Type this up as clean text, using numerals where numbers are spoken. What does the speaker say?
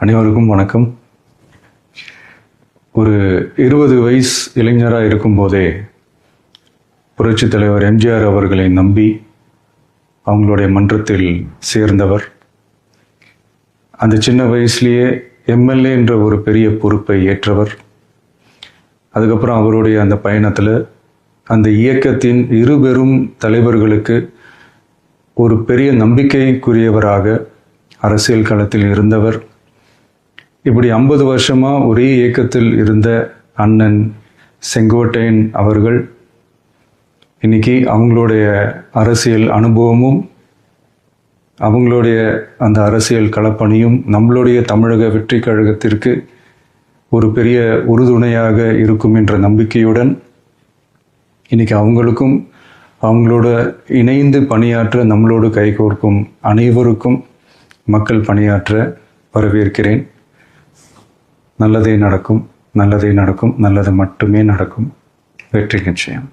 அனைவருக்கும் வணக்கம். ஒரு 20 வயசு இளைஞராக இருக்கும்போதே புரட்சித் தலைவர் எம்ஜிஆர் அவர்களை நம்பி அவங்களுடைய மன்றத்தில் சேர்ந்தவர். அந்த சின்ன வயசுலேயே எம்எல்ஏ என்ற ஒரு பெரிய பொறுப்பை ஏற்றவர். அதுக்கப்புறம் அவருடைய அந்த பயணத்தில் அந்த இயக்கத்தின் இருபெரும் தலைவர்களுக்கு ஒரு பெரிய நம்பிக்கைக்குரியவராக அரசியல் களத்தில் இருந்தவர். இப்படி 50 வருஷமாக ஒரே இயக்கத்தில் இருந்த அண்ணன் செங்கோட்டையன் அவர்கள் இன்னைக்கு அவங்களுடைய அரசியல் அனுபவமும் அவங்களுடைய அந்த அரசியல் களப்பணியும் நம்மளுடைய தமிழக வெற்றி கழகத்திற்கு ஒரு பெரிய உறுதுணையாக இருக்கும் என்ற நம்பிக்கையுடன் இன்னைக்கு அவங்களுக்கும் அவங்களோட இணைந்து பணியாற்ற நம்மளோடு கைகோர்க்கும் அனைவருக்கும் மக்கள் பணியாற்ற வரவேற்கிறேன். நல்லதே நடக்கும், நல்லதே நடக்கும், நல்லது மட்டுமே நடக்கும். வெற்றி நிச்சயம்.